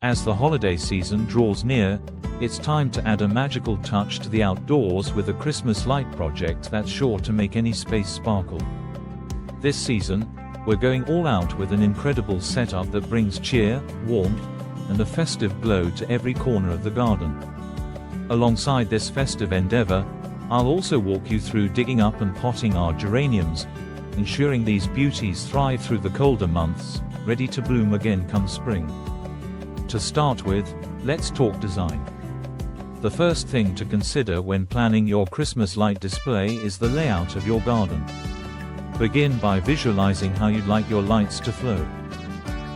As the holiday season draws near, it's time to add a magical touch to the outdoors with a Christmas light project that's sure to make any space sparkle. This season, we're going all out with an incredible setup that brings cheer, warmth, and a festive glow to every corner of the garden. Alongside this festive endeavor, I'll also walk you through digging up and potting our geraniums, ensuring these beauties thrive through the colder months, ready to bloom again come spring. To start with, let's talk design. The first thing to consider when planning your Christmas light display is the layout of your garden. Begin by visualizing how you'd like your lights to flow.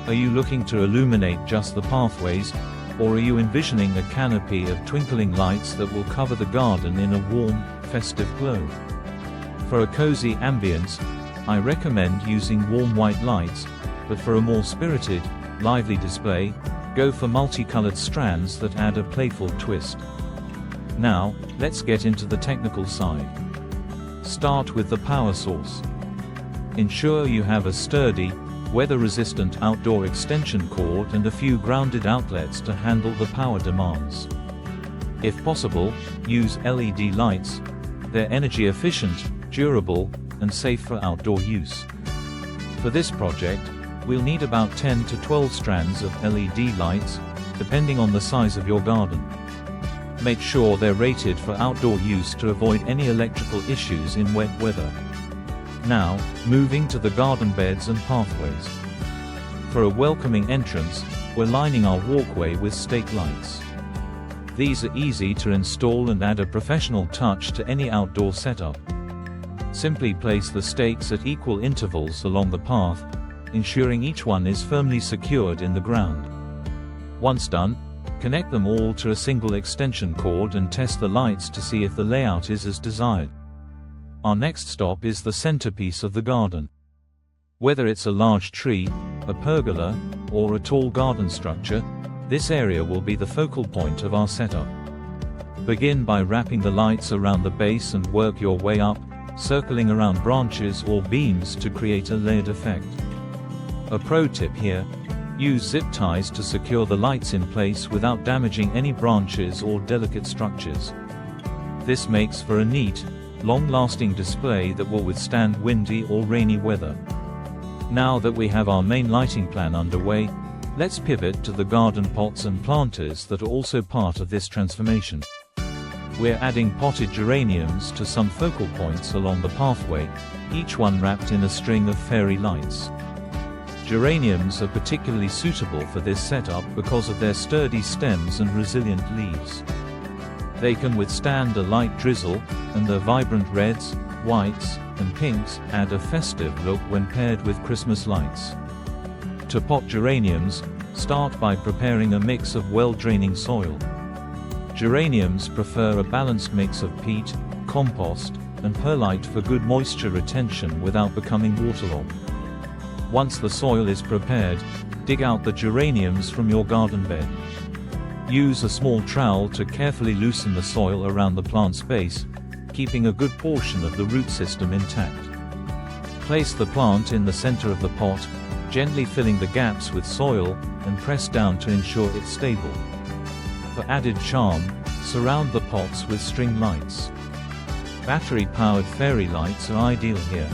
Are you looking to illuminate just the pathways, or are you envisioning a canopy of twinkling lights that will cover the garden in a warm, festive glow? For a cozy ambience, I recommend using warm white lights, but for a more spirited, lively display, go for multicolored strands that add a playful twist. Now, let's get into the technical side. Start with the power source. Ensure you have a sturdy, weather-resistant outdoor extension cord and a few grounded outlets to handle the power demands. If possible, use LED lights. They're energy efficient, durable, and safe for outdoor use. For this project, we'll need about 10 to 12 strands of LED lights, depending on the size of your garden. Make sure they're rated for outdoor use to avoid any electrical issues in wet weather. Now, moving to the garden beds and pathways. For a welcoming entrance, we're lining our walkway with stake lights. These are easy to install and add a professional touch to any outdoor setup. Simply place the stakes at equal intervals along the path, ensuring each one is firmly secured in the ground. Once done, connect them all to a single extension cord and test the lights to see if the layout is as desired. Our next stop is the centerpiece of the garden. Whether it's a large tree, a pergola, or a tall garden structure, this area will be the focal point of our setup. Begin by wrapping the lights around the base and work your way up, circling around branches or beams to create a layered effect. A pro tip here: use zip ties to secure the lights in place without damaging any branches or delicate structures. This makes for a neat, long-lasting display that will withstand windy or rainy weather. Now that we have our main lighting plan underway, let's pivot to the garden pots and planters that are also part of this transformation. We're adding potted geraniums to some focal points along the pathway, each one wrapped in a string of fairy lights. Geraniums are particularly suitable for this setup because of their sturdy stems and resilient leaves. They can withstand a light drizzle, and their vibrant reds, whites, and pinks add a festive look when paired with Christmas lights. To pot geraniums, start by preparing a mix of well-draining soil. Geraniums prefer a balanced mix of peat, compost, and perlite for good moisture retention without becoming waterlogged. Once the soil is prepared, dig out the geraniums from your garden bed. Use a small trowel to carefully loosen the soil around the plant's base, keeping a good portion of the root system intact. Place the plant in the center of the pot, gently filling the gaps with soil, and press down to ensure it's stable. For added charm, surround the pots with string lights. Battery-powered fairy lights are ideal here,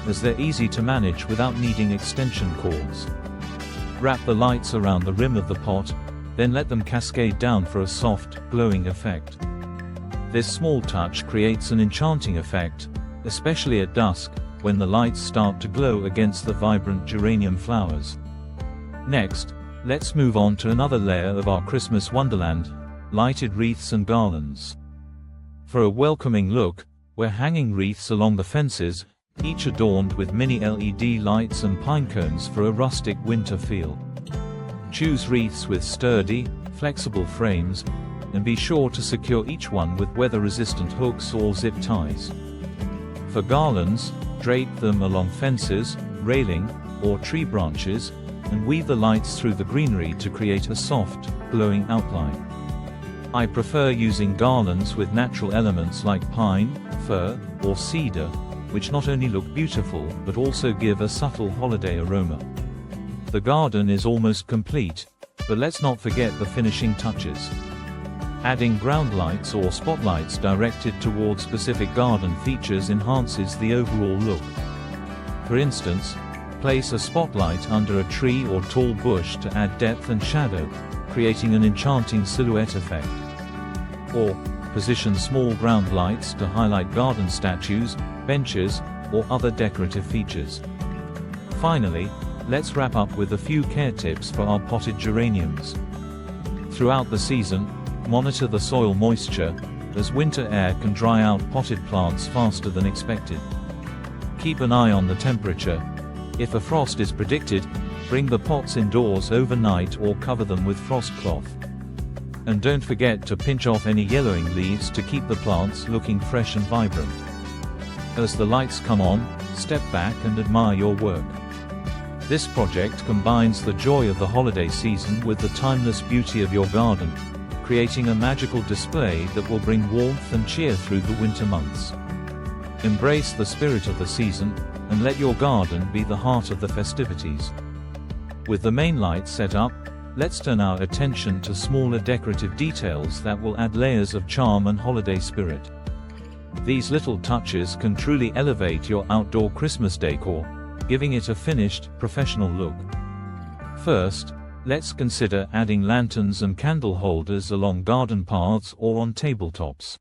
as they're easy to manage without needing extension cords. Wrap the lights around the rim of the pot, then let them cascade down for a soft, glowing effect. This small touch creates an enchanting effect, especially at dusk, when the lights start to glow against the vibrant geranium flowers. Next, let's move on to another layer of our Christmas wonderland: lighted wreaths and garlands. For a welcoming look, we're hanging wreaths along the fences, each adorned with mini LED lights and pine cones for a rustic winter feel. Choose wreaths with sturdy, flexible frames, and be sure to secure each one with weather-resistant hooks or zip ties. For garlands, drape them along fences, railing, or tree branches, and weave the lights through the greenery to create a soft, glowing outline. I prefer using garlands with natural elements like pine, fir, or cedar, which not only look beautiful but also give a subtle holiday aroma. The garden is almost complete, But let's not forget the finishing touches. Adding ground lights or spotlights directed towards specific garden features enhances the overall look. For instance, place a spotlight under a tree or tall bush to add depth and shadow, creating an enchanting silhouette effect. Or, position small ground lights to highlight garden statues, benches, or other decorative features. Finally, let's wrap up with a few care tips for our potted geraniums. Throughout the season, monitor the soil moisture, as winter air can dry out potted plants faster than expected. Keep an eye on the temperature. If a frost is predicted, bring the pots indoors overnight or cover them with frost cloth. And don't forget to pinch off any yellowing leaves to keep the plants looking fresh and vibrant. As the lights come on, step back and admire your work. This project combines the joy of the holiday season with the timeless beauty of your garden, creating a magical display that will bring warmth and cheer through the winter months. Embrace the spirit of the season, and let your garden be the heart of the festivities. With the main light set up, let's turn our attention to smaller decorative details that will add layers of charm and holiday spirit. These little touches can truly elevate your outdoor Christmas decor, giving it a finished, professional look. First, let's consider adding lanterns and candle holders along garden paths or on tabletops.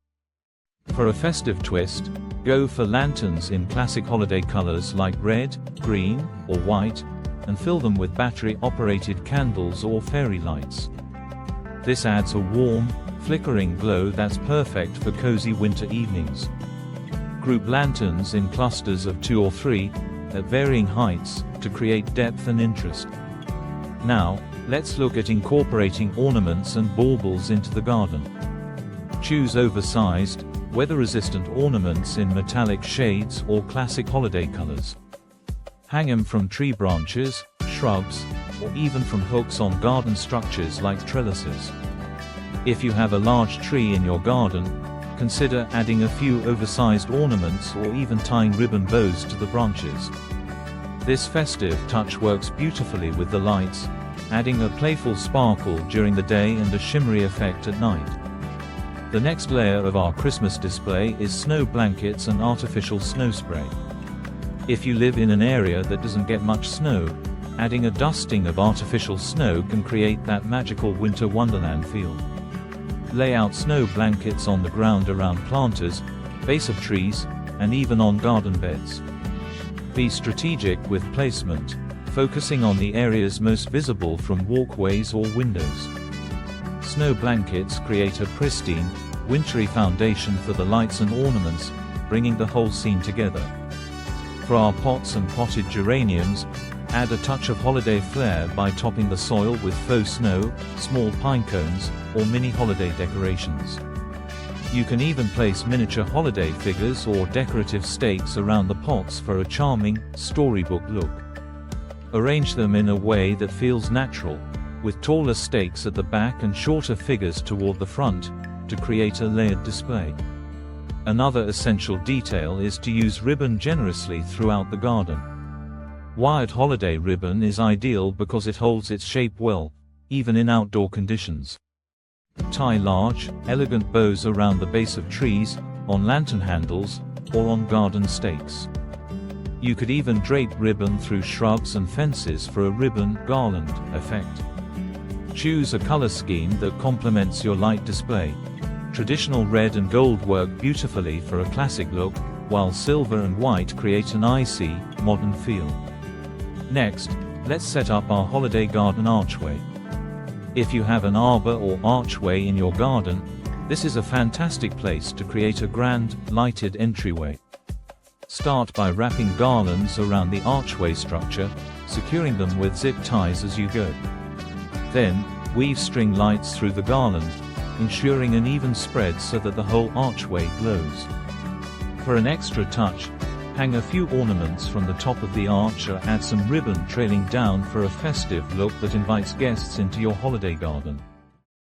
For a festive twist, go for lanterns in classic holiday colors like red, green, or white, and fill them with battery-operated candles or fairy lights. This adds a warm, flickering glow that's perfect for cozy winter evenings. Group lanterns in clusters of 2 or 3, at varying heights, to create depth and interest. Now, let's look at incorporating ornaments and baubles into the garden. Choose oversized, weather-resistant ornaments in metallic shades or classic holiday colors. Hang them from tree branches, shrubs, or even from hooks on garden structures like trellises. If you have a large tree in your garden, consider adding a few oversized ornaments or even tying ribbon bows to the branches. This festive touch works beautifully with the lights, adding a playful sparkle during the day and a shimmery effect at night. The next layer of our Christmas display is snow blankets and artificial snow spray. If you live in an area that doesn't get much snow, adding a dusting of artificial snow can create that magical winter wonderland feel. Lay out snow blankets on the ground around planters, base of trees, and even on garden beds. Be strategic with placement, focusing on the areas most visible from walkways or windows. Snow blankets create a pristine, wintry foundation for the lights and ornaments, bringing the whole scene together. For our pots and potted geraniums, add a touch of holiday flair by topping the soil with faux snow, small pine cones, or mini holiday decorations. You can even place miniature holiday figures or decorative stakes around the pots for a charming, storybook look. Arrange them in a way that feels natural, with taller stakes at the back and shorter figures toward the front, to create a layered display. Another essential detail is to use ribbon generously throughout the garden. Wired holiday ribbon is ideal because it holds its shape well, even in outdoor conditions. Tie large, elegant bows around the base of trees, on lantern handles, or on garden stakes. You could even drape ribbon through shrubs and fences for a ribbon garland effect. Choose a color scheme that complements your light display. Traditional red and gold work beautifully for a classic look, while silver and white create an icy, modern feel. Next, let's set up our holiday garden archway. If you have an arbor or archway in your garden, this is a fantastic place to create a grand, lighted entryway. Start by wrapping garlands around the archway structure, securing them with zip ties as you go. Then, weave string lights through the garland, ensuring an even spread so that the whole archway glows. For an extra touch, hang a few ornaments from the top of the arch or add some ribbon trailing down for a festive look that invites guests into your holiday garden.